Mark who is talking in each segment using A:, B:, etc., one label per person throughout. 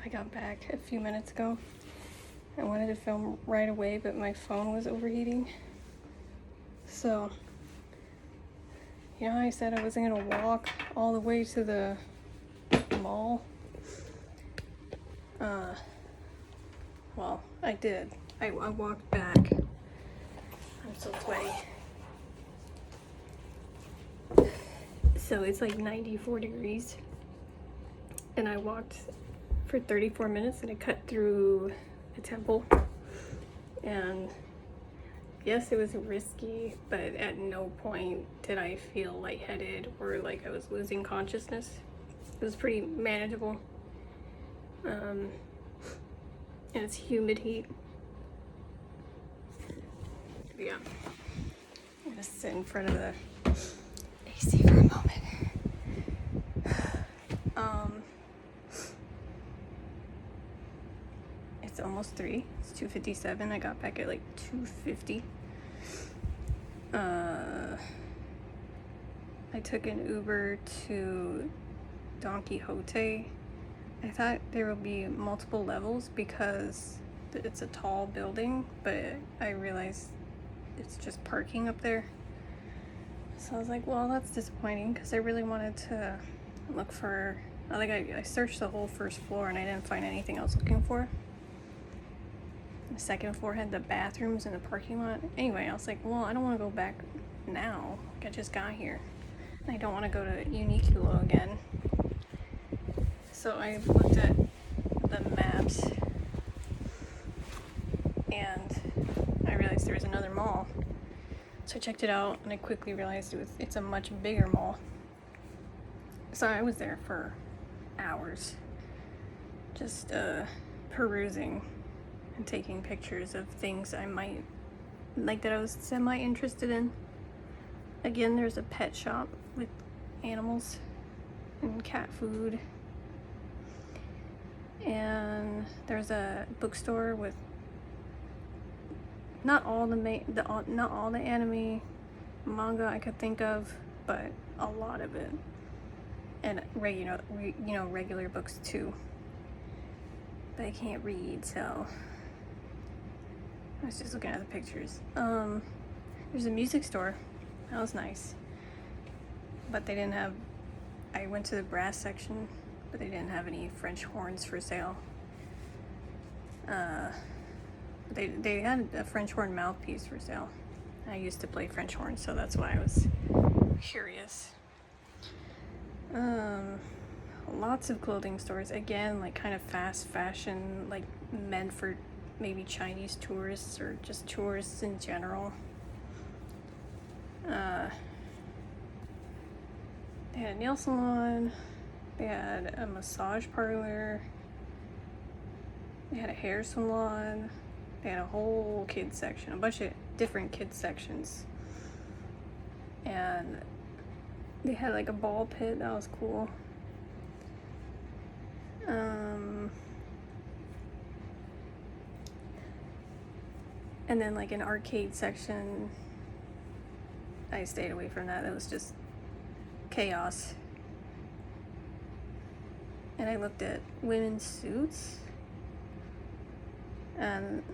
A: I got back a few minutes ago. I wanted to film right away, but my phone was overheating. So, you know how I said I wasn't gonna walk all the way to the mall? Well, I did. I walked back. I'm so sweaty. So it's like 94 degrees. And I walked for 34 minutes and I cut through the temple. And yes, it was risky, but at no point did I feel lightheaded or like I was losing consciousness. It was pretty manageable. And it's humid heat. Yeah. I'm gonna sit in front of the AC for a moment. It's almost 3. It's 2:57. I got back at like 2:50. I took an Uber to Don Quixote. I thought there will be multiple levels because it's a tall building, but I realized it's just parking up there. So I was like, well, that's disappointing because I really wanted to look for, I searched the whole first floor and I didn't find anything else looking for. The second floor had the bathrooms and the parking lot. Anyway, I was like, well, I don't want to go back now. Like, I just got here. I don't want to go to Uniqlo again. So I looked at the maps and I realized there was another mall. So I checked it out and I quickly realized it's a much bigger mall. So I was there for hours, just perusing and taking pictures of things I might like that I was semi-interested in. Again, there's a pet shop with animals and cat food. And there's a bookstore with not all the anime manga I could think of, but a lot of it. And regular books too. But I can't read, so I was just looking at the pictures. There's a music store. That was nice. But they didn't have, I went to the brass section, but they didn't have any French horns for sale. They had a French horn mouthpiece for sale. I used to play French horn, so that's why I was curious. Lots of clothing stores, again, like kind of fast fashion, like meant for maybe Chinese tourists or just tourists in general. They had a nail salon, they had a massage parlor, they had a hair salon, they had a whole kids section, a bunch of different kids sections. And they had like a ball pit, that was cool. And then like an arcade section. I stayed away from that. It was just chaos. And I looked at women's suits. And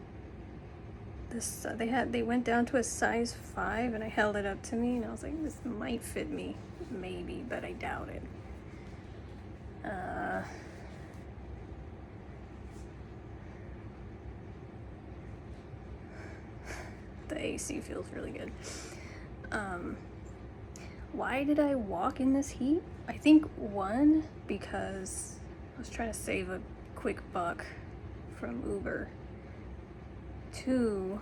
A: this they went down to a size 5 and I held it up to me and I was like, this might fit me, maybe, but I doubt it. The AC feels really good. Why did I walk in this heat? I think 1, because I was trying to save a quick buck from Uber. 2,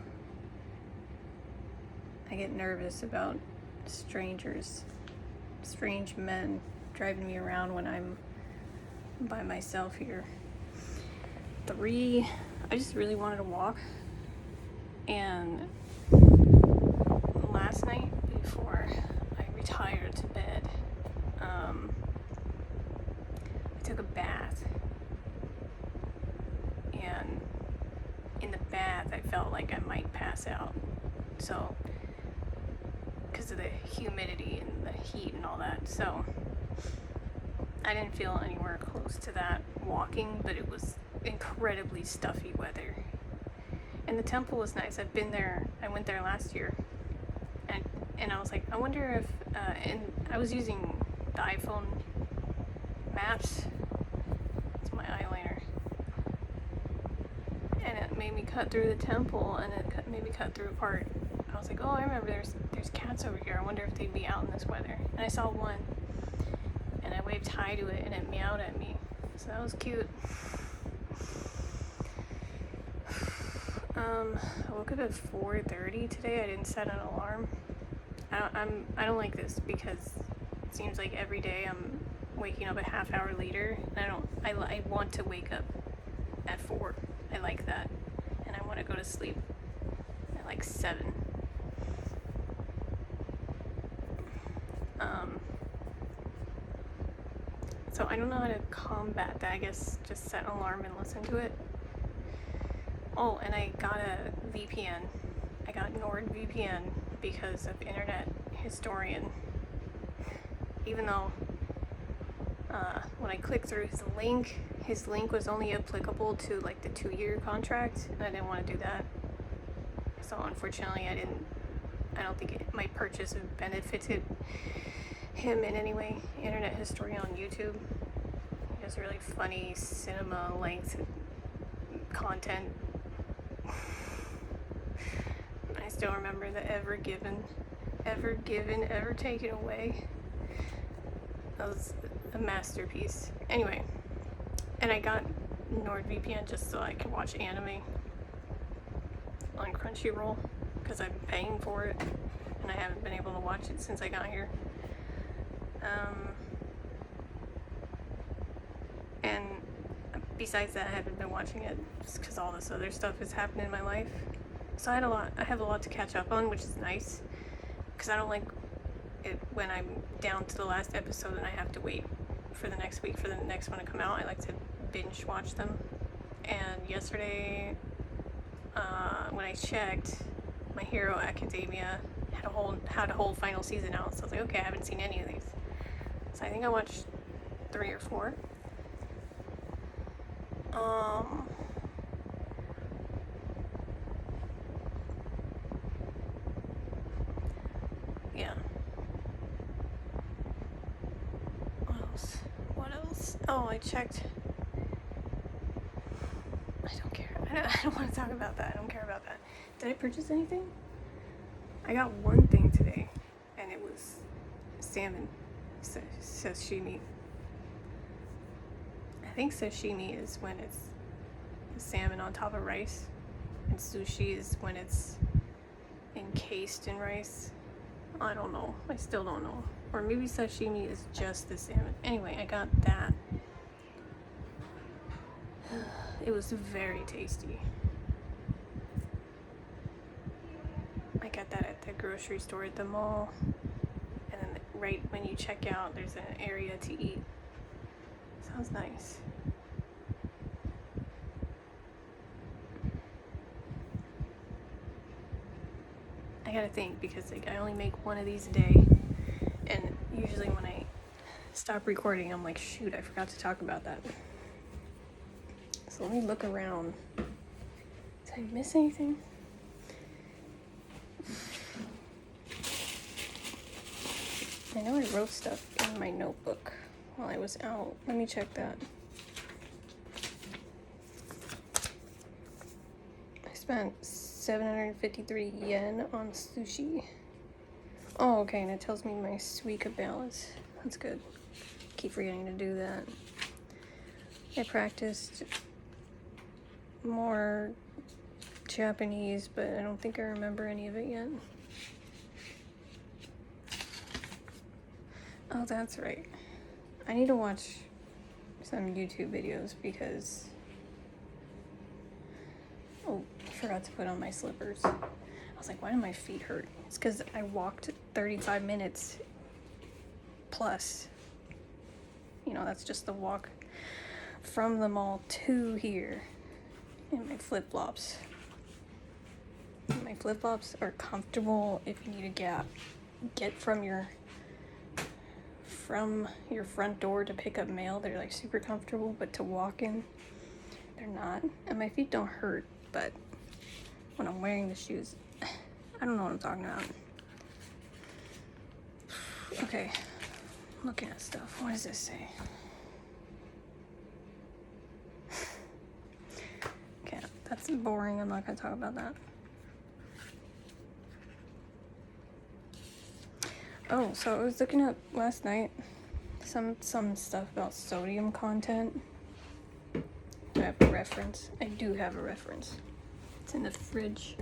A: I get nervous about strangers, strange men driving me around when I'm by myself here. 3, I just really wanted to walk. And last night before I retired to bed, I took a bath. And in the bath, I felt like I might pass out. So, because of the humidity and the heat and all that. So, I didn't feel anywhere close to that walking, but it was incredibly stuffy weather. And the temple was nice. I've been there. I went there last year, and I was like, I wonder if. And I was using the iPhone Maps. It's my eyeliner, and it made me cut through the temple, and it made me cut through a part. I was like, oh, I remember there's cats over here. I wonder if they'd be out in this weather. And I saw one, and I waved hi to it, and it meowed at me. So that was cute. I woke up at 4:30 today. I didn't set an alarm. I don't like this because it seems like every day I'm waking up a half hour later. And I want to wake up at 4. I like that, and I want to go to sleep at like 7. So I don't know how to combat that. I guess just set an alarm and listen to it. Oh, and I got a VPN. I got NordVPN because of Internet Historian. Even though when I clicked through his link was only applicable to like the 2-year contract, and I didn't want to do that. So unfortunately, I don't think my purchase benefited him in any way. Internet Historian on YouTube. He has really funny cinema length content. I still remember the Ever Given, Ever Taken Away. That was a masterpiece. Anyway, and I got NordVPN just so I could watch anime on Crunchyroll because I'm paying for it and I haven't been able to watch it since I got here. And besides that, I haven't been watching it just because all this other stuff has happened in my life. So I have a lot to catch up on, which is nice because I don't like it when I'm down to the last episode and I have to wait for the next week for the next one to come out. I like to binge watch them. And yesterday, when I checked, My Hero Academia had a whole final season out. So I was like, okay, I haven't seen any of these. So I think I watched 3 or 4. Yeah. What else? Oh, I checked. I don't care. I don't want to talk about that. I don't care about that. Did I purchase anything? I got one thing today, and it was salmon. Sashimi. I think sashimi is when it's salmon on top of rice, and sushi is when it's encased in rice. I don't know. I still don't know. Or maybe sashimi is just the salmon. Anyway, I got that. It was very tasty. I got that at the grocery store at the mall. And then right when you check out, there's an area to eat. Sounds nice. I gotta think because like I only make one of these a day, and usually when I stop recording, I'm like, shoot, I forgot to talk about that. So let me look around. Did I miss anything? I know I wrote stuff in my notebook while I was out. Let me check that. I spent 753 yen on sushi. Oh, okay, and it tells me my Suica balance. That's good. Keep forgetting to do that. I practiced more Japanese, but I don't think I remember any of it yet. Oh, that's right. I need to watch some YouTube videos because... Oh, I forgot to put on my slippers. I was like, why do my feet hurt? It's because I walked 35 minutes plus. You know, that's just the walk from the mall to here. And my flip-flops. My flip-flops are comfortable if you need to get from your front door to pick up mail. They're like super comfortable, but to walk in, they're not. And my feet don't hurt, but when I'm wearing the shoes, I don't know what I'm talking about. Okay, looking at stuff. What does this say? Okay, that's boring. I'm not gonna talk about that. Oh, so I was looking up last night some stuff about sodium content. Do I have a reference? I do have a reference. It's in the fridge.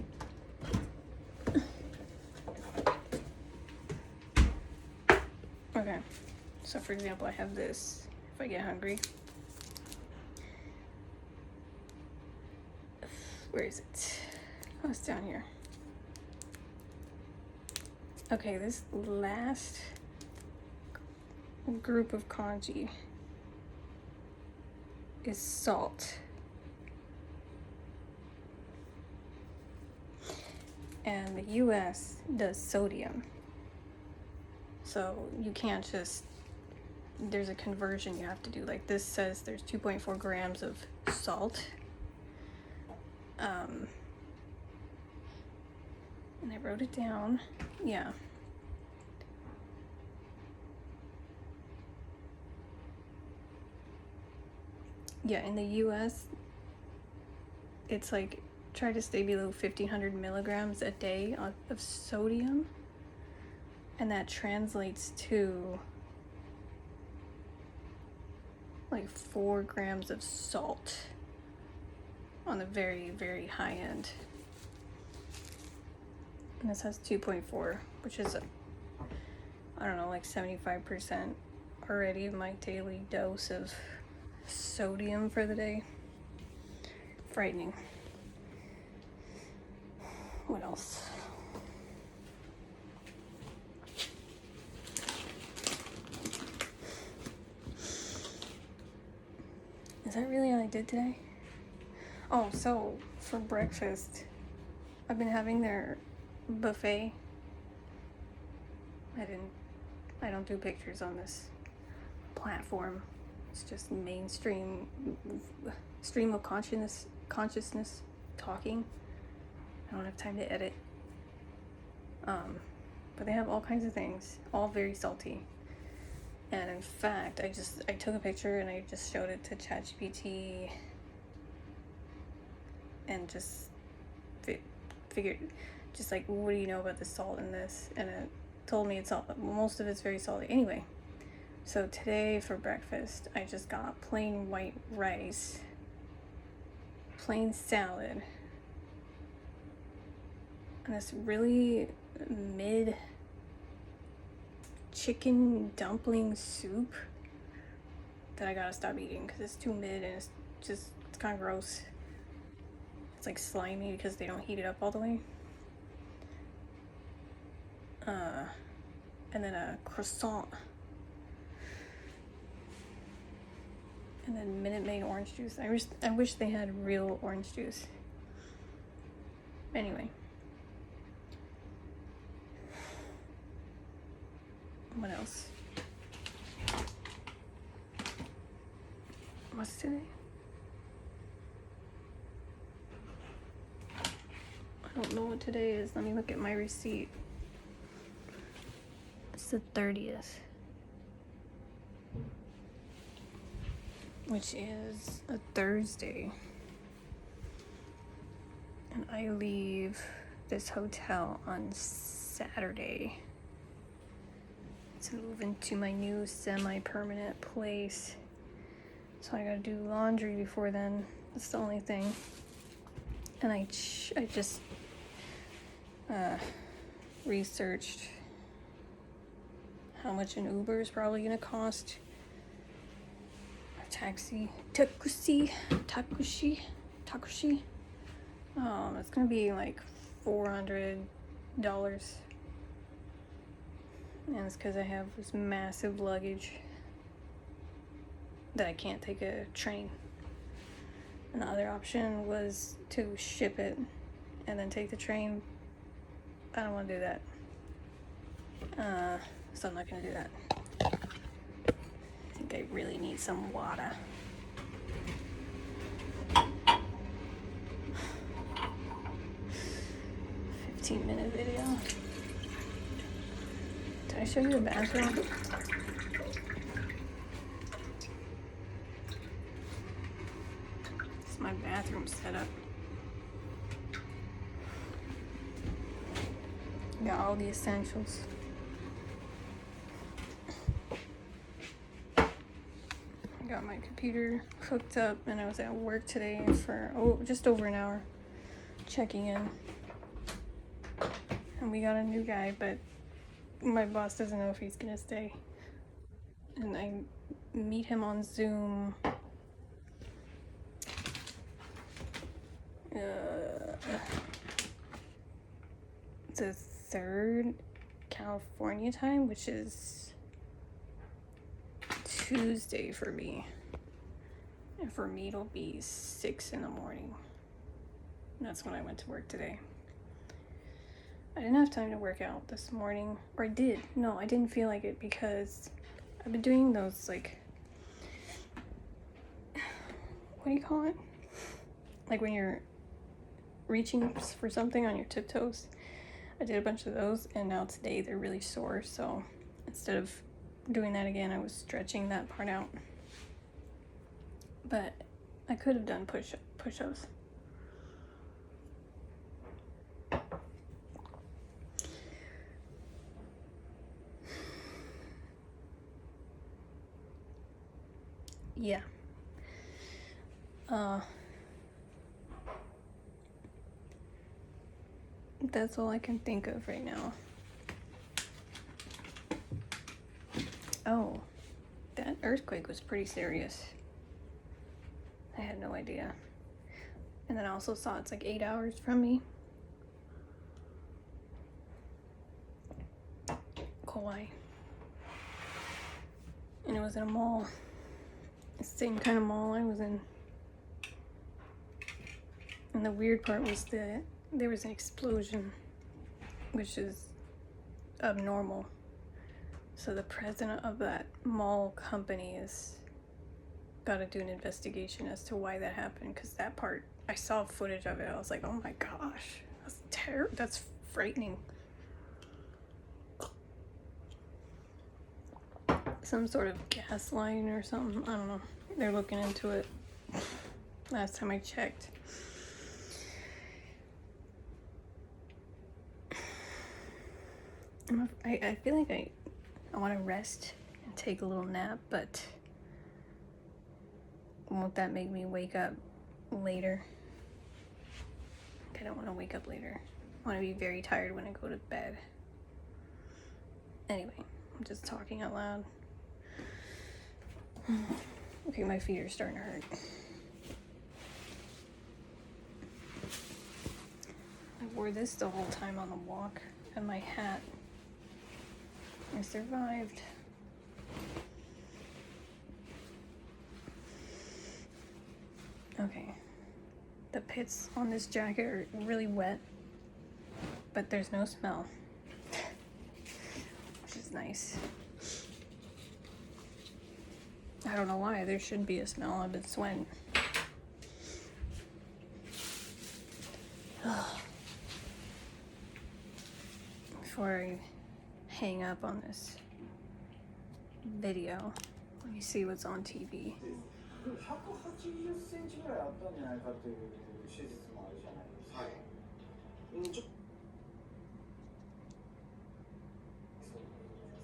A: Okay, so for example, I have this. If I get hungry, where is it? Oh, it's down here. Okay, this last group of kanji is salt. And the US does sodium. So you can't just, there's a conversion you have to do. Like this says there's 2.4 grams of salt. And I wrote it down. Yeah. Yeah, in the US, it's like try to stay below 1,500 milligrams a day of sodium. And that translates to like 4 grams of salt on the very, very high end. And this has 2.4, which is, I don't know, like 75% already my daily dose of sodium for the day. Frightening. What else? Is that really all I did today? Oh, so for breakfast, I've been having their buffet. I don't do pictures on this platform. It's just mainstream stream of consciousness talking. I don't have time to edit. But they have all kinds of things, all very salty. And in fact, I took a picture and I just showed it to ChatGPT and just figured, just like, what do you know about the salt in this? And it told me it's all, most of it's very salty. Anyway, so today for breakfast, I just got plain white rice, plain salad, and this really mid chicken dumpling soup that I gotta stop eating because it's too mid and it's kind of gross. It's like slimy because they don't heat it up all the way. And then a croissant. And then Minute Maid orange juice. I wish they had real orange juice. Anyway. What else? What's today? I don't know what today is. Let me look at my receipt. It's the 30th. Which is a Thursday. And I leave this hotel on Saturday to move into my new semi-permanent place. So I gotta do laundry before then. That's the only thing. And I just researched how much an Uber is probably gonna cost. A taxi, takushi. It's gonna be like $400. And it's because I have this massive luggage that I can't take a train. And the other option was to ship it and then take the train. I don't want to do that. So I'm not going to do that. I think I really need some water. 15-minute video. Did I show you the bathroom? This is my bathroom setup. Got all the essentials. Got my computer hooked up and I was at work today for just over an hour checking in. And we got a new guy, but my boss doesn't know if he's gonna stay. And I meet him on Zoom the 3rd California time, which is Tuesday for me. And for me it'll be 6 in the morning. And that's when I went to work today. I didn't have time to work out this morning. Or I did. No, I didn't feel like it because I've been doing those, like, what do you call it? Like when you're reaching for something on your tiptoes. I did a bunch of those and now today they're really sore. So instead of doing that again, I was stretching that part out. But I could have done push-ups. Yeah. That's all I can think of right now. Oh, that earthquake was pretty serious. I had no idea. And then I also saw it's like 8 hours from me. Kauai. And it was in a mall. The same kind of mall I was in. And the weird part was that there was an explosion, which is abnormal. So the president of that mall company is got to do an investigation as to why that happened. Because that part, I saw footage of it. I was like, oh my gosh, that's terrible. That's frightening. Some sort of gas line or something. I don't know. They're looking into it. Last time I checked. I feel like I want to rest and take a little nap, but won't that make me wake up later? I don't want to wake up later. I want to be very tired when I go to bed. Anyway, I'm just talking out loud. Okay, my feet are starting to hurt. I wore this the whole time on the walk, and my hat. I survived. Okay. The pits on this jacket are really wet, but there's no smell, which is nice. I don't know why. There should be a smell. I've been sweating. Before I hang up on this video, let me see what's on TV.
B: 180センチぐらいあったんじゃないかという手術もあるじゃないですか。はい。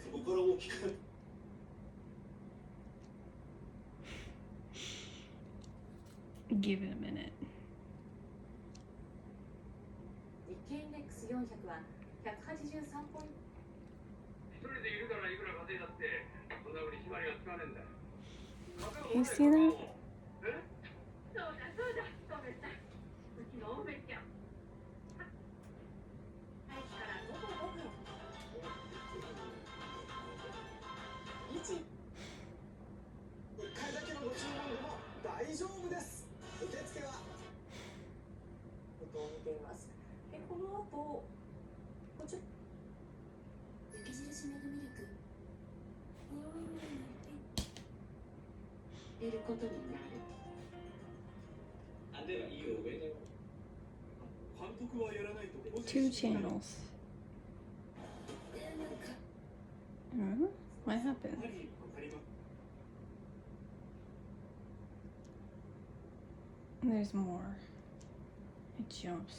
B: そこから大きく。
A: Give it a minute.
C: 日経インデックス400は183ポイント。一人でいるからいくら稼いだってそんなふうに縛りはつかねえんだよ。
A: You see that?
C: そうだそうだ、止めた。うちのオーベッキャン。開始から5分。1。
B: 1回だけのご注文でも大丈夫です。受付は。
C: 音を見ています。この後、こちら。雪印メグミルク。入れることになる。あ、ではいいよ、上で。は
A: 2 channels. What happened? There's more. It jumps.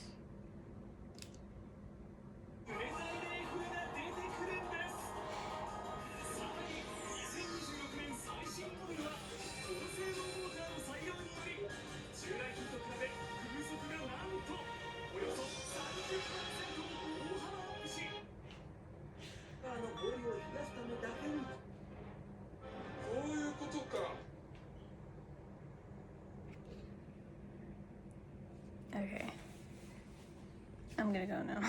A: Okay. I'm gonna go now.